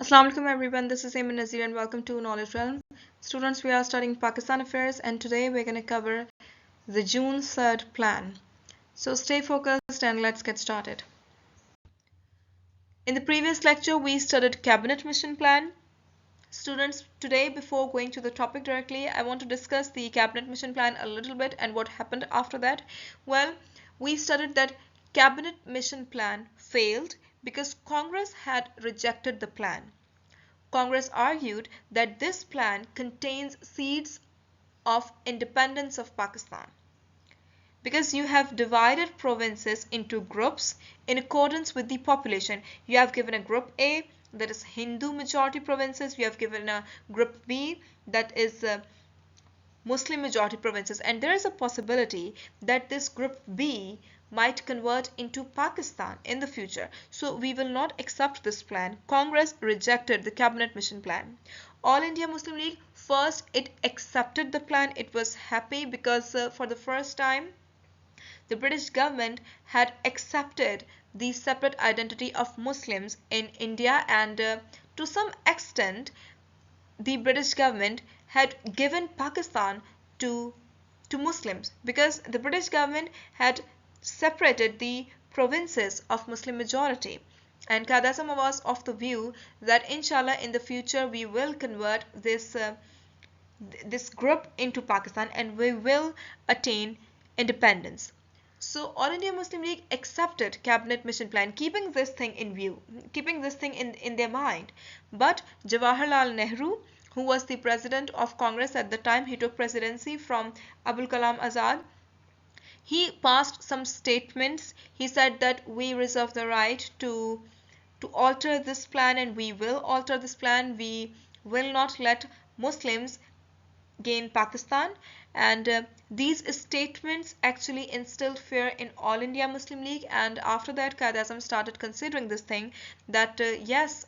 Assalamu alaikum everyone, this is Aiman Nazir and welcome to Knowledge Realm. Students, we are studying Pakistan affairs and today we're going to cover the June 3rd plan. So stay focused and let's get started. In the previous lecture, we studied Cabinet Mission Plan. Students, today before going to the topic directly, I want to discuss the Cabinet Mission Plan a little bit and what happened after that. Well, we studied that Cabinet Mission Plan failed because Congress had rejected the plan. Congress argued that this plan contains seeds of independence of Pakistan because you have divided provinces into groups in accordance with the population. You have given a group A, that is Hindu majority provinces. You have given a group B, that is Muslim majority provinces, and there is a possibility that this group B might convert into Pakistan in the future. So we will not accept this plan. Congress rejected the Cabinet Mission Plan. All India Muslim League, first it accepted the plan. It was happy because for the first time the British government had accepted the separate identity of Muslims in India, and to some extent the British government had given Pakistan to Muslims because the British government had separated the provinces of Muslim majority, and Qaid Azam was of the view that inshallah in the future we will convert this group into Pakistan and we will attain independence. So All India Muslim League accepted Cabinet Mission Plan, keeping this thing in view, keeping this thing in their mind. But Jawaharlal Nehru, who was the president of Congress at the time, he took presidency from Abul Kalam Azad. He passed some statements. He said that we reserve the right to alter this plan and we will alter this plan. We will not let Muslims gain Pakistan, and these statements actually instilled fear in All India Muslim League, and after that Qaid Azam started considering this thing that yes,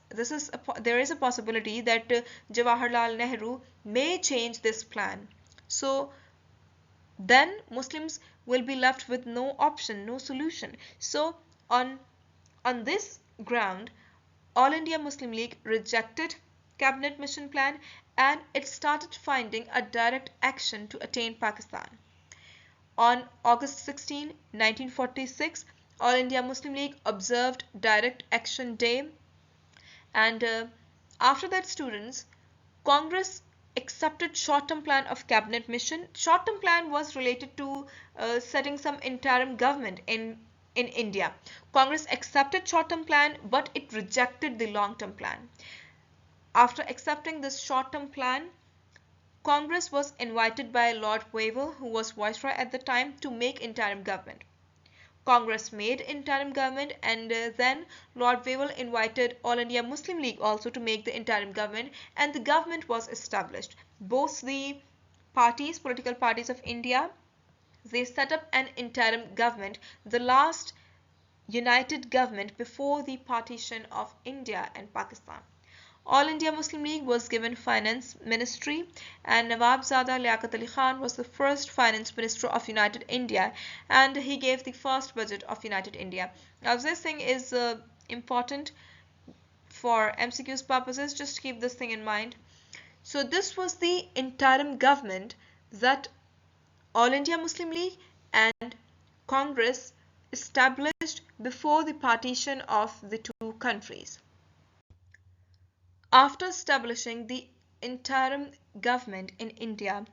there is a possibility that Jawaharlal Nehru may change this plan. So then Muslims will be left with no option, no solution. So on this ground, All India Muslim League rejected Cabinet Mission Plan and it started finding a direct action to attain Pakistan. On August 16, 1946, All India Muslim League observed Direct Action Day, and after that, students, Congress accepted short-term plan of Cabinet Mission. Short-term plan was related to setting some interim government in India. Congress accepted short-term plan, but it rejected the long-term plan. After accepting this short-term plan, Congress was invited by Lord Wavell, who was Viceroy at the time, to make interim government. Congress made interim government, and then Lord Wavell invited All India Muslim League also to make the interim government, and the government was established. Both the parties, political parties of India, they set up an interim government, the last united government before the partition of India and Pakistan. All India Muslim League was given finance ministry, and Nawabzada Liaquat Ali Khan was the first finance minister of United India, and he gave the first budget of United India. Now this thing is important for MCQ's purposes, just keep this thing in mind. So this was the interim government that All India Muslim League and Congress established before the partition of the two countries. After establishing the interim government in India,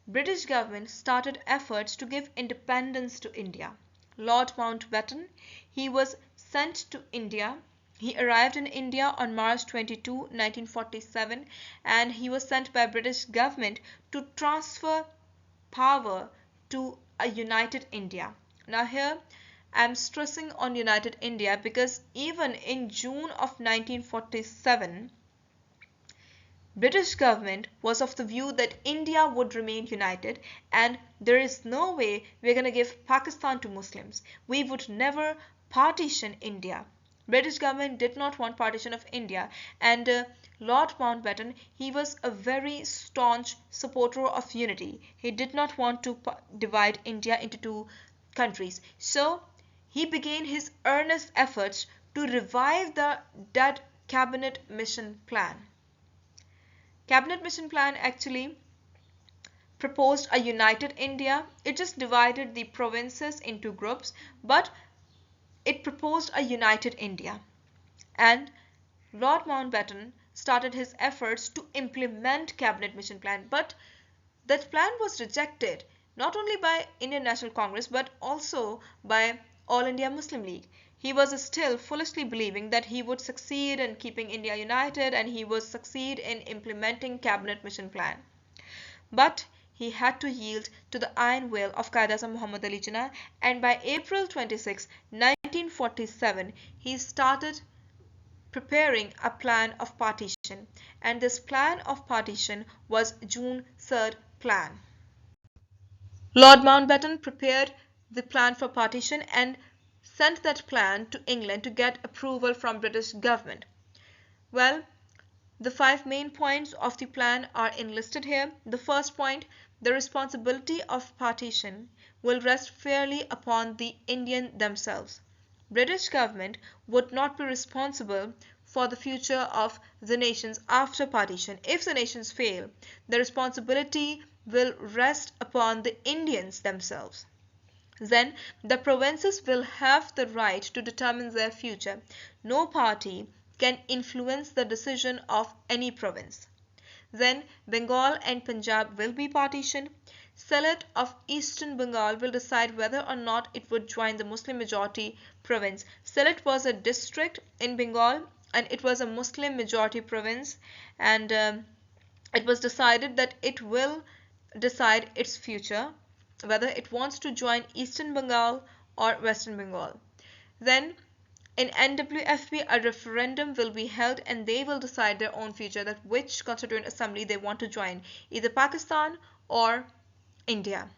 British government started efforts to give independence to India. Lord Mountbatten, he was sent to India. He arrived in India on March 22, 1947, and he was sent by British government to transfer power to a united India. Now here I'm stressing on United India because even in June of 1947, British government was of the view that India would remain united and there is no way we're going to give Pakistan to Muslims. We would never partition India. British government did not want partition of India, and Lord Mountbatten, he was a very staunch supporter of unity. He did not want to divide India into two countries. So he began his earnest efforts to revive that Cabinet Mission Plan. Cabinet Mission Plan actually proposed a united India. It just divided the provinces into groups, but it proposed a united India. And Lord Mountbatten started his efforts to implement Cabinet Mission Plan, but that plan was rejected not only by Indian National Congress but also by All India Muslim League. He was still foolishly believing that he would succeed in keeping India united and he would succeed in implementing Cabinet Mission Plan. But he had to yield to the iron will of Qaid-e-Azam Muhammad Ali Jinnah, and by April 26, 1947, he started preparing a plan of partition, and this plan of partition was June 3rd plan. Lord Mountbatten prepared the plan for partition and sent that plan to England to get approval from British government. Well, the 5 main points of the plan are enlisted here. The first point, the responsibility of partition will rest fairly upon the Indian themselves. British government would not be responsible for the future of the nations after partition. If the nations fail, the responsibility will rest upon the Indians themselves. Then the provinces will have the right to determine their future. No party can influence the decision of any province. Then Bengal and Punjab will be partitioned. Sylhet of Eastern Bengal will decide whether or not it would join the Muslim majority province. Sylhet was a district in Bengal and it was a Muslim majority province, and it was decided that it will decide its future, whether it wants to join Eastern Bengal or Western Bengal. Then in NWFB, a referendum will be held and they will decide their own future, that which constituent assembly they want to join, either Pakistan or India.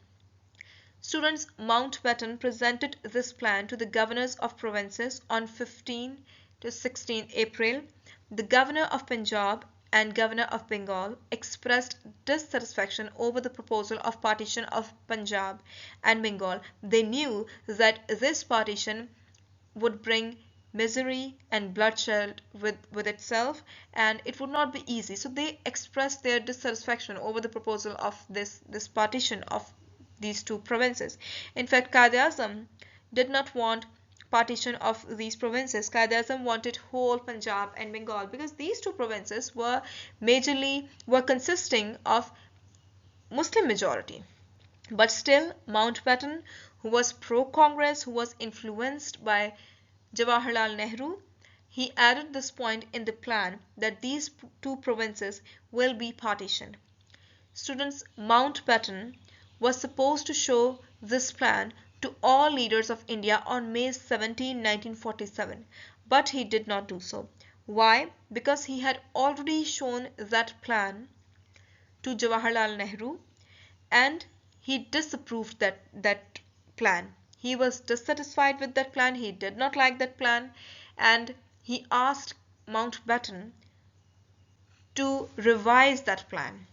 Students, Mountbatten presented this plan to the governors of provinces on 15 to 16 April. The governor of Punjab and governor of Bengal expressed dissatisfaction over the proposal of partition of Punjab and Bengal. They knew that this partition would bring misery and bloodshed with itself, and it would not be easy. So they expressed their dissatisfaction over the proposal of this partition of these two provinces. In fact, Qaid-e-Azam did not want partition of these provinces. Qaid-e-Azam wanted whole Punjab and Bengal because these two provinces were consisting of Muslim majority. But still, Mountbatten, who was pro-Congress, who was influenced by Jawaharlal Nehru, he added this point in the plan that these two provinces will be partitioned. Students, Mountbatten was supposed to show this plan to all leaders of India on May 17, 1947, but he did not do so. Why? Because he had already shown that plan to Jawaharlal Nehru and he disapproved that plan. He was dissatisfied with that plan, he did not like that plan, and he asked Mountbatten to revise that plan.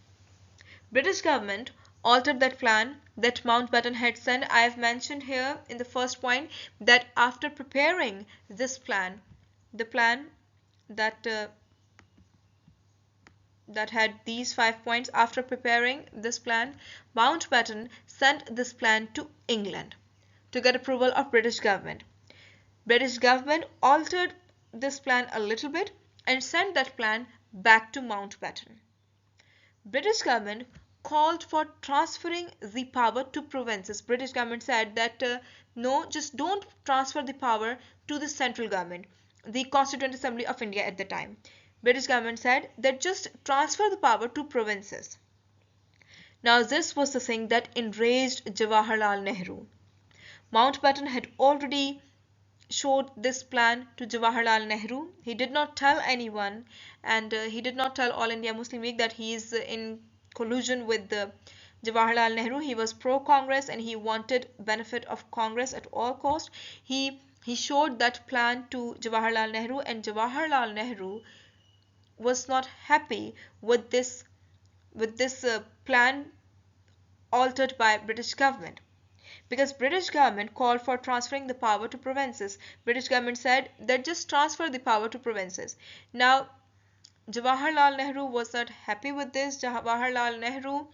British government altered that plan that Mountbatten had sent. I have mentioned here in the first point that after preparing this plan, the plan that had these 5 points, after preparing this plan, Mountbatten sent this plan to England to get approval of British government. British government altered this plan a little bit and sent that plan back to Mountbatten. British government called for transferring the power to provinces. British government said that no, just don't transfer the power to the central government, the Constituent Assembly of India at the time. British government said that just transfer the power to provinces. Now this was the thing that enraged Jawaharlal Nehru. Mountbatten had already showed this plan to Jawaharlal Nehru. He did not tell anyone, and he did not tell All India Muslim League that he is in collusion with Jawaharlal Nehru. He was pro-Congress and he wanted benefit of Congress at all cost. He showed that plan to Jawaharlal Nehru, and Jawaharlal Nehru was not happy with this plan altered by British government, because British government called for transferring the power to provinces. British government said that just transfer the power to provinces. Now, Jawaharlal Nehru was not happy with this. Jawaharlal Nehru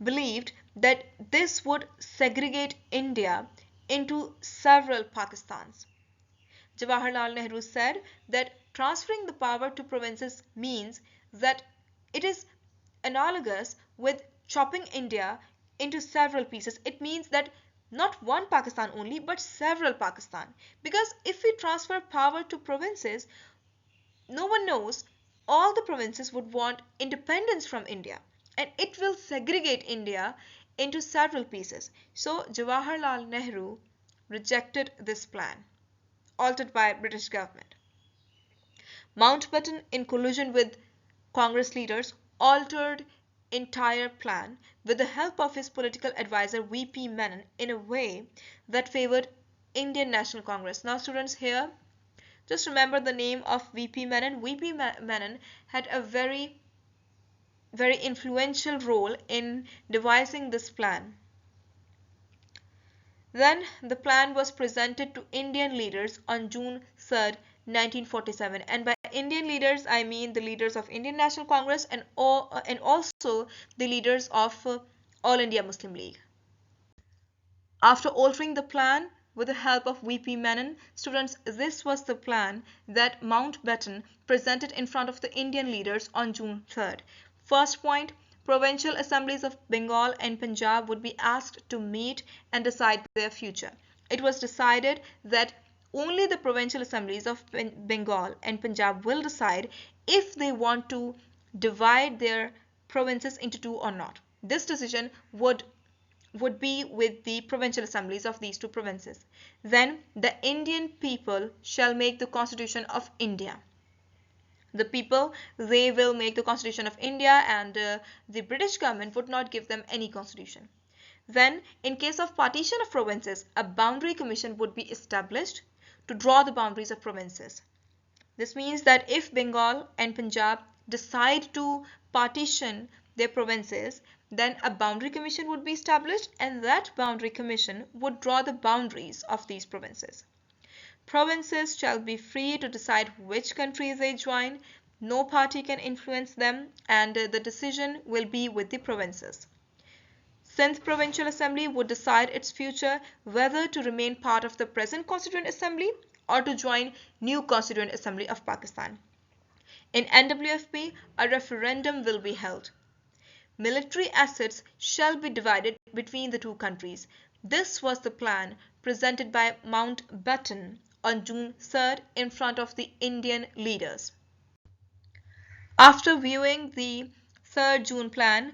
believed that this would segregate India into several Pakistans. Jawaharlal Nehru said that transferring the power to provinces means that it is analogous with chopping India into several pieces. It means that not one Pakistan only, but several Pakistan. Because if we transfer power to provinces, no one knows, all the provinces would want independence from India, and it will segregate India into several pieces. So Jawaharlal Nehru rejected this plan, altered by British government. Mountbatten, in collusion with Congress leaders, altered entire plan with the help of his political advisor V.P. Menon in a way that favored Indian National Congress. Now students, here just remember the name of V.P. Menon. V.P. Menon had a very influential role in devising this plan. Then the plan was presented to Indian leaders on June 3rd, 1947, and by Indian leaders I mean the leaders of Indian National Congress and also the leaders of All India Muslim League. After altering the plan with the help of V.P. Menon, students, this was the plan that Mountbatten presented in front of the Indian leaders on June 3rd. First point, provincial assemblies of Bengal and Punjab would be asked to meet and decide their future. It was decided that only the provincial assemblies of Bengal and Punjab will decide if they want to divide their provinces into two or not. This decision would be with the provincial assemblies of these two provinces. Then the Indian people shall make the Constitution of India. The people, they will make the Constitution of India, and the British government would not give them any constitution. Then, in case of partition of provinces, a boundary commission would be established to draw the boundaries of provinces. This means that if Bengal and Punjab decide to partition their provinces, then a boundary commission would be established, and that boundary commission would draw the boundaries of these provinces. Provinces shall be free to decide which countries they join. No party can influence them, and the decision will be with the provinces. Sindh Provincial Assembly would decide its future whether to remain part of the present Constituent Assembly or to join new Constituent Assembly of Pakistan. In NWFP, a referendum will be held. Military assets shall be divided between the two countries. This was the plan presented by Mountbatten on June 3rd in front of the Indian leaders. After viewing the 3rd June plan,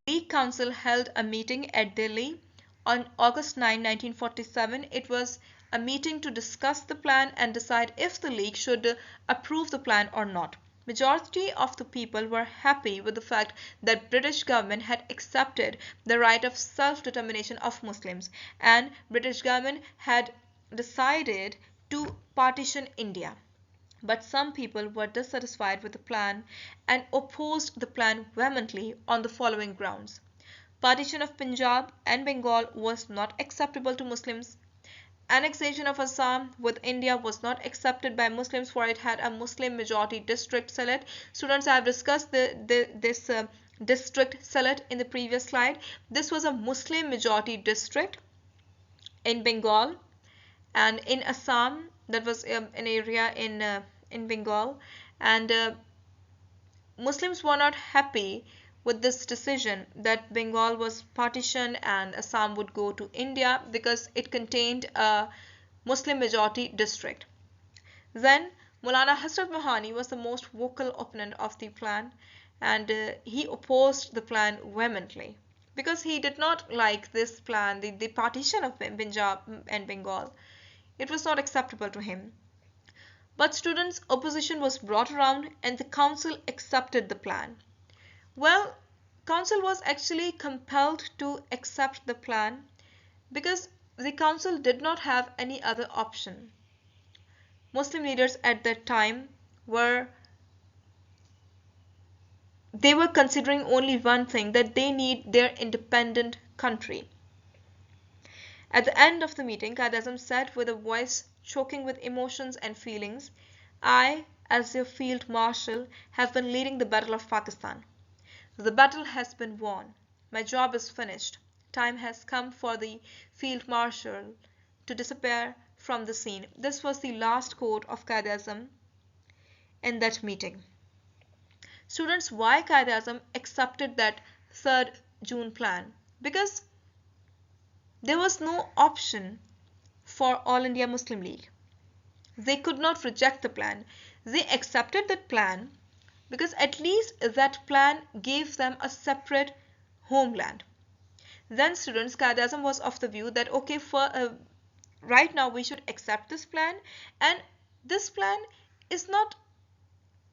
League Council held a meeting at Delhi on August 9, 1947. It was a meeting to discuss the plan and decide if the League should approve the plan or not. Majority of the people were happy with the fact that British government had accepted the right of self-determination of Muslims, and British government had decided to partition India. But some people were dissatisfied with the plan and opposed the plan vehemently on the following grounds. Partition of Punjab and Bengal was not acceptable to Muslims. Annexation of Assam with India was not accepted by Muslims, for it had a Muslim majority district Sylhet. Students, I have discussed this district Sylhet in the previous slide. This was a Muslim majority district in Bengal, and in Assam, that was an area in Bengal, and Muslims were not happy with this decision that Bengal was partitioned and Assam would go to India because it contained a Muslim majority district. Then Maulana Hasrat Mohani was the most vocal opponent of the plan, and he opposed the plan vehemently because he did not like this plan, the partition of Punjab and Bengal. It was not acceptable to him. But students' opposition was brought around and the council accepted the plan. Well, council was actually compelled to accept the plan because the council did not have any other option. Muslim leaders at that time were considering only one thing, that they need their independent country. At the end of the meeting, Quaid-e-Azam said with a voice choking with emotions and feelings, "I, as your field marshal, have been leading the battle of Pakistan. The battle has been won. My job is finished. Time has come for the field marshal to disappear from the scene." This was the last quote of Quaid-e-Azam in that meeting. Students, why Quaid-e-Azam accepted that 3rd June plan? Because there was no option for All India Muslim League. They could not reject the plan. They accepted that plan because at least that plan gave them a separate homeland. Then students, Quaid-e-Azam was of the view that okay, right now we should accept this plan, and this plan is not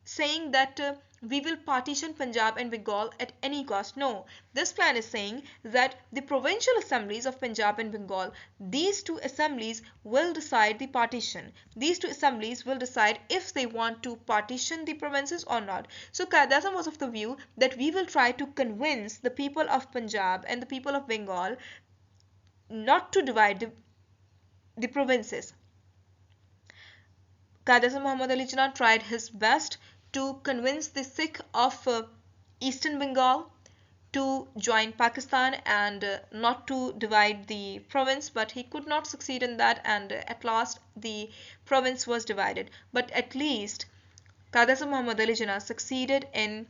saying that we will partition Punjab and Bengal at any cost. No, this plan is saying that the provincial assemblies of Punjab and Bengal, these two assemblies will decide the partition. These two assemblies will decide if they want to partition the provinces or not. So Quaid-e-Azam was of the view that we will try to convince the people of Punjab and the people of Bengal not to divide the provinces. Quaid-e-Azam Muhammad Ali Jinnah tried his best to convince the Sikh of Eastern Bengal to join Pakistan and not to divide the province, but he could not succeed in that, and at last the province was divided. But at least Quaid-e-Azam Muhammad Ali Jinnah succeeded in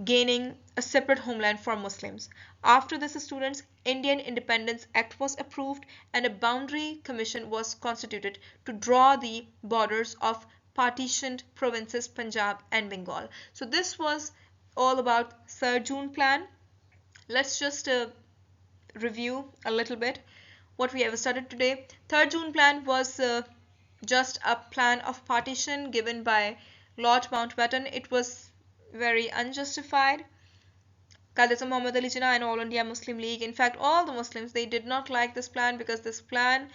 gaining a separate homeland for Muslims. After this, students, Indian Independence Act was approved and a boundary commission was constituted to draw the borders of partitioned provinces Punjab and Bengal. So this was all about 3rd June plan. Let's just review a little bit what we have studied today. 3rd June plan was just a plan of partition given by Lord Mountbatten. It was very unjustified. Quaid-e-Azam Muhammad Ali Jinnah and All India Muslim League, in fact all the Muslims, they did not like this plan because this plan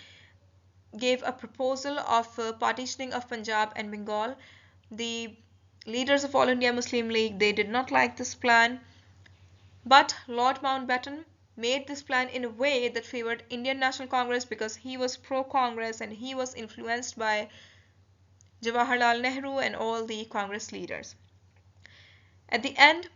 gave a proposal of partitioning of Punjab and Bengal. The leaders of All India Muslim League, they did not like this plan, but Lord Mountbatten made this plan in a way that favored Indian National Congress because he was pro-Congress and he was influenced by Jawaharlal Nehru and all the Congress leaders. At the end,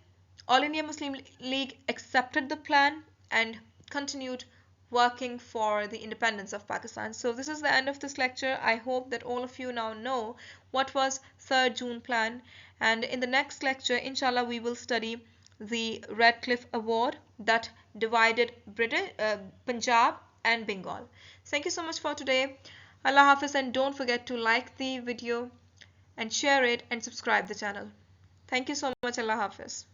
All India Muslim League accepted the plan and continued working for the independence of Pakistan. So this is the end of this lecture. I hope that all of you now know what was 3rd June plan, and in the next lecture, inshallah, we will study the Radcliffe Award that divided Punjab and Bengal. Thank you so much for today. Allah Hafiz, and don't forget to like the video and share it and subscribe the channel. Thank you so much. Allah Hafiz.